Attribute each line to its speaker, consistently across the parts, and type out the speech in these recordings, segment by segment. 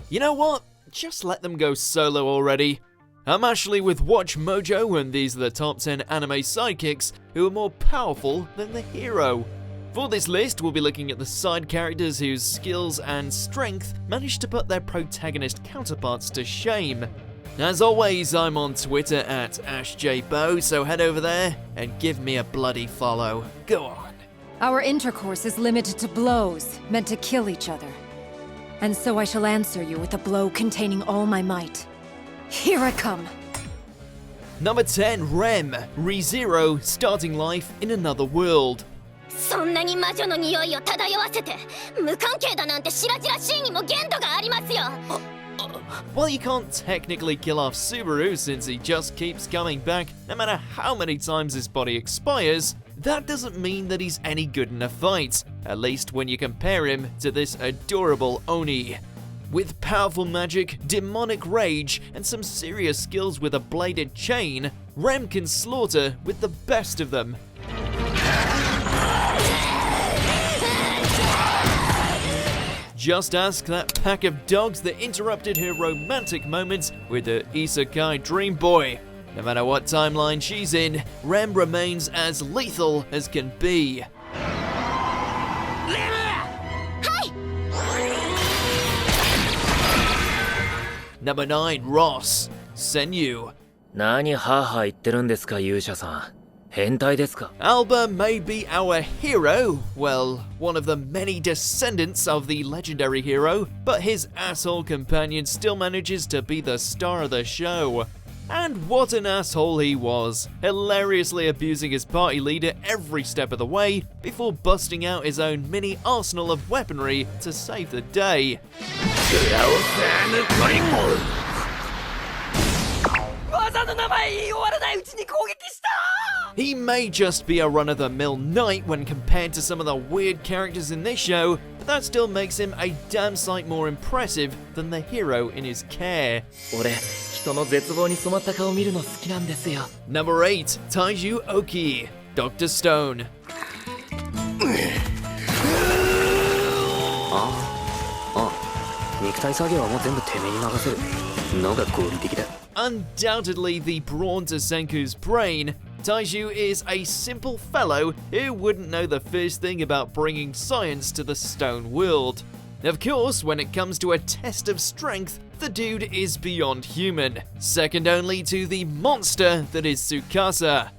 Speaker 1: You know what? Just let them go solo already. I'm Ashley with WatchMojo, and these are the top 10 anime sidekicks who are more powerful than the hero. For this list, we'll be looking at the side characters whose skills and strength managed to put their protagonist counterparts to shame. As always, I'm on Twitter at AshJBo, so head over there and give me a bloody follow. Go on.
Speaker 2: Our intercourse is limited to blows, meant to kill each other. And so I shall answer you with a blow containing all my might. Here I come.
Speaker 1: Number 10, Rem, ReZero, starting life in another world.
Speaker 3: そんなに魔女の匂いを漂わせて無関係だなんて白々しいにも限度がありますよ。
Speaker 1: Well, you can't technically kill off Subaru since he just keeps coming back no matter how many times his body expires. That doesn't mean that he's any good in a fight, at least when you compare him to this adorable Oni. With powerful magic, demonic rage, and some serious skills with a bladed chain, Rem can slaughter with the best of them. Just ask that pack of dogs that interrupted her romantic moments with her isekai dream boy. No matter what timeline she's in, Rem remains as lethal as can be. Number 9, Ross, Senyu.
Speaker 4: 何はは言ってるんですか、勇者さん。変態ですか?
Speaker 1: Alba may be our hero, well, one of the many descendants of the legendary hero, but his asshole companion still manages to be the star of the show. And what an asshole he was, hilariously abusing his party leader every step of the way before busting out his own mini arsenal of weaponry to save the day. He may just be a run-of-the-mill knight when compared to some of the weird characters in this show, but that still makes him a damn sight more impressive than the hero in his care.
Speaker 4: 俺、人の絶望に染まった顔見るの好きなんですよ。
Speaker 1: Number 8, Taiju Oki, Dr. Stone. Undoubtedly the brawn to Senku's brain, Taiju is a simple fellow who wouldn't know the first thing about bringing science to the stone world. Of course, when it comes to a test of strength, the dude is beyond human, second only to the monster that is Tsukasa.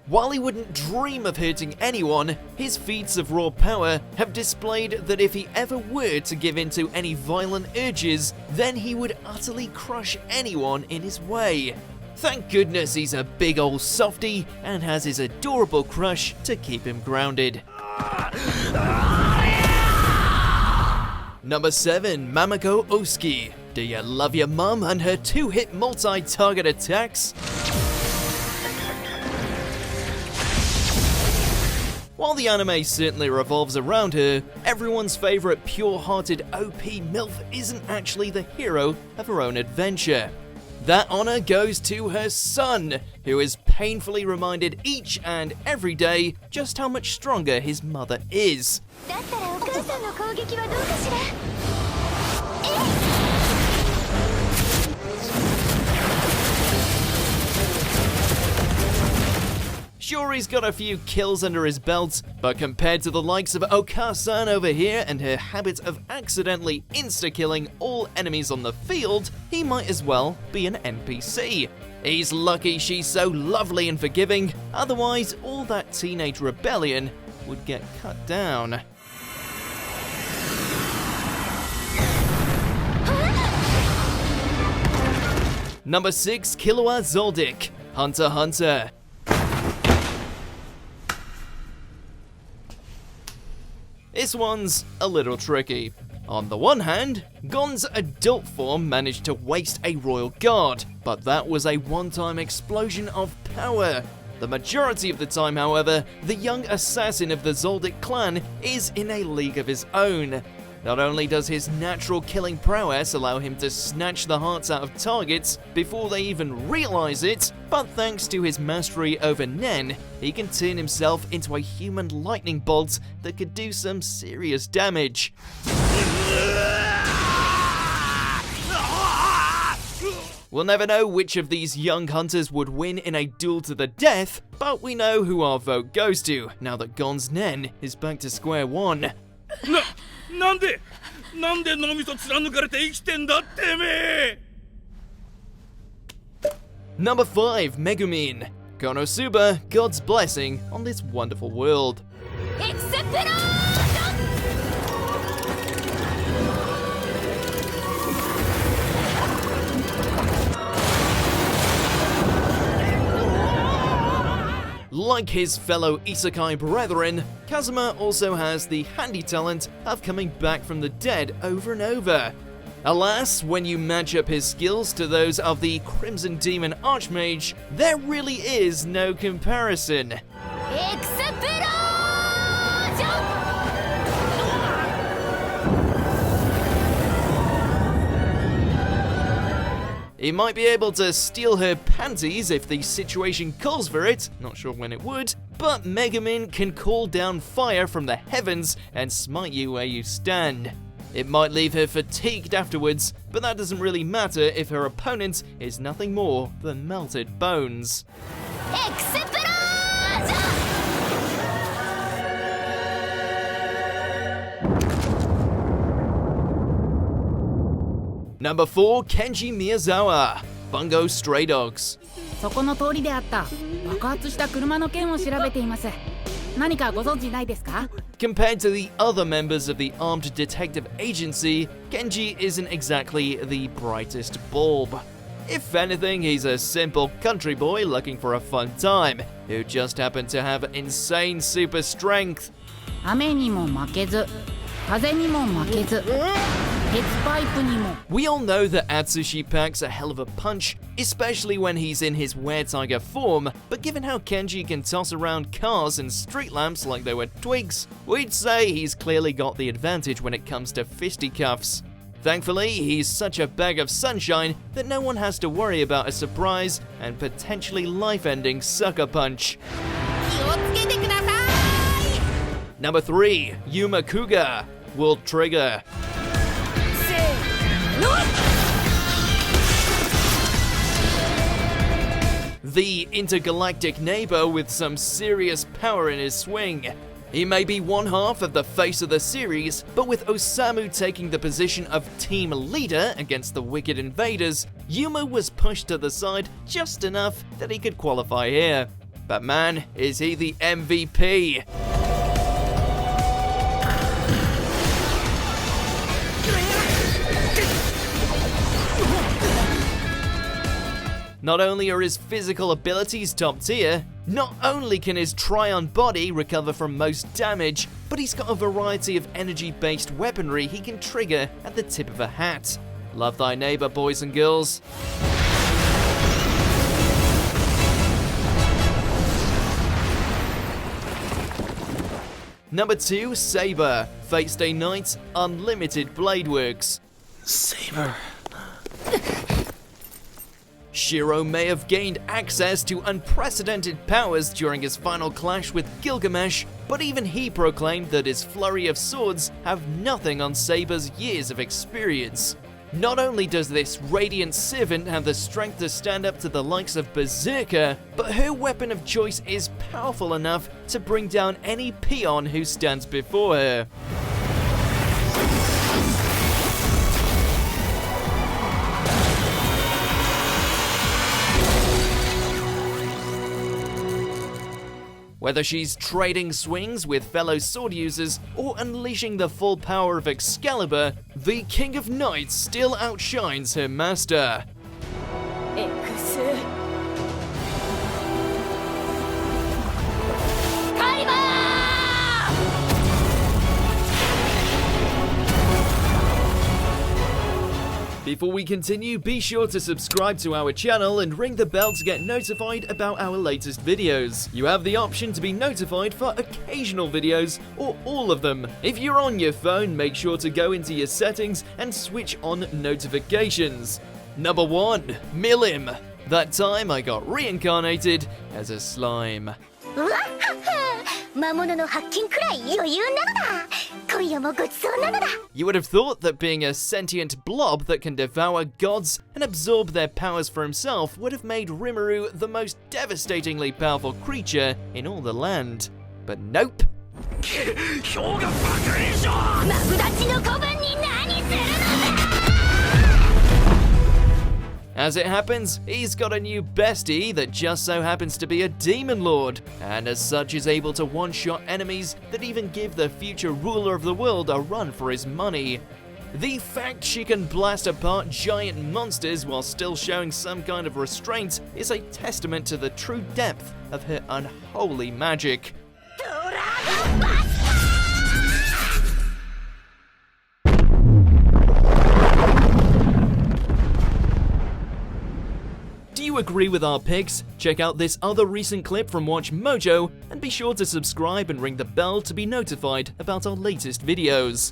Speaker 1: While he wouldn't dream of hurting anyone, his feats of raw power have displayed that if he ever were to give in to any violent urges, then he would utterly crush anyone in his way. Thank goodness he's a big old softie and has his adorable crush to keep him grounded. Number 7, Mamako Oskie. Do you love your mum and her 2-hit multi-target attacks? While the anime certainly revolves around her, everyone's favourite pure-hearted OP MILF isn't actually the hero of her own adventure. That honour goes to her son, who is painfully reminded each and every day just how much stronger his mother is.
Speaker 3: だったらお母さんの攻撃はどうかしら?
Speaker 1: Sure, he's got a few kills under his belt, but compared to the likes of Okaa-san over here and her habit of accidentally insta-killing all enemies on the field, he might as well be an NPC. He's lucky she's so lovely and forgiving, otherwise all that teenage rebellion would get cut down. Number 6, Killua Zoldyck, Hunter x Hunter. This one's a little tricky. On the one hand, Gon's adult form managed to waste a royal guard, but that was a one-time explosion of power. The majority of the time, however, the young assassin of the Zoldyck clan is in a league of his own. Not only does his natural killing prowess allow him to snatch the hearts out of targets before they even realize it, but thanks to his mastery over Nen, he can turn himself into a human lightning bolt that could do some serious damage. We'll never know which of these young hunters would win in a duel to the death, but we know who our vote goes to, now that Gon's Nen is back to square one.
Speaker 5: なんで脳みそ貫かれて生きてんだってめえ
Speaker 1: Number 5, Megumin. KonoSuba, God's blessing on this wonderful world. Like his fellow isekai brethren, Kazuma also has the handy talent of coming back from the dead over and over. Alas, when you match up his skills to those of the Crimson Demon Archmage, there really is no comparison. He might be able to steal her panties if the situation calls for it, not sure when it would, but Megumin can call down fire from the heavens and smite you where you stand. It might leave her fatigued afterwards, but that doesn't really matter if her opponent is nothing more than melted bones. Number 4, Kenji Miyazawa, Bungo Stray Dogs.
Speaker 6: そこの通りであった。爆発した車の件を調べています。何かご存知ないですか?
Speaker 1: Compared to the other members of the armed detective agency, Kenji isn't exactly the brightest bulb. If anything, he's a simple country boy looking for a fun time, who just happened to have insane super strength.
Speaker 6: 雨にも負けず、風にも負けず。
Speaker 1: We all know that Atsushi packs a hell of a punch, especially when he's in his were-tiger form, but given how Kenji can toss around cars and street lamps like they were twigs, we'd say he's clearly got the advantage when it comes to fisticuffs. Thankfully, he's such a bag of sunshine that no one has to worry about a surprise and potentially life-ending sucker punch. Number 3, Yuma Kuga, World Trigger. The intergalactic neighbor with some serious power in his swing. He may be one half of the face of the series, but with Osamu taking the position of team leader against the wicked invaders, Yuma was pushed to the side just enough that he could qualify here. But man, is he the MVP! Not only are his physical abilities top tier, not only can his Tryon body recover from most damage, but he's got a variety of energy-based weaponry he can trigger at the tip of a hat. Love thy neighbor, boys and girls. Number 2, Saber, Fate Stay Night, Unlimited Blade Works.
Speaker 4: Saber.
Speaker 1: Shiro may have gained access to unprecedented powers during his final clash with Gilgamesh, but even he proclaimed that his flurry of swords have nothing on Saber's years of experience. Not only does this radiant servant have the strength to stand up to the likes of Berserker, but her weapon of choice is powerful enough to bring down any peon who stands before her. Whether she's trading swings with fellow sword users or unleashing the full power of Excalibur, the King of Knights still outshines her master. Before we continue, be sure to subscribe to our channel and ring the bell to get notified about our latest videos. You have the option to be notified for occasional videos or all of them. If you're on your phone, make sure to go into your settings and switch on notifications. Number 1. Milim. That time I got reincarnated as a slime.
Speaker 3: うわっはっは魔物の発見くらい余裕なのだ今夜もごちそうなのだ
Speaker 1: You would have thought that being a sentient blob that can devour gods and absorb their powers for himself would have made Rimuru the most devastatingly powerful creature in all the land. But nope.
Speaker 5: 氷が爆炎症
Speaker 3: マブダチの子分に何するのだ
Speaker 1: As it happens, he's got a new bestie that just so happens to be a demon lord, and as such is able to one-shot enemies that even give the future ruler of the world a run for his money. The fact she can blast apart giant monsters while still showing some kind of restraint is a testament to the true depth of her unholy magic.
Speaker 3: ドラゴンバス
Speaker 1: Do you agree with our picks? Check out this other recent clip from WatchMojo and be sure to subscribe and ring the bell to be notified about our latest videos.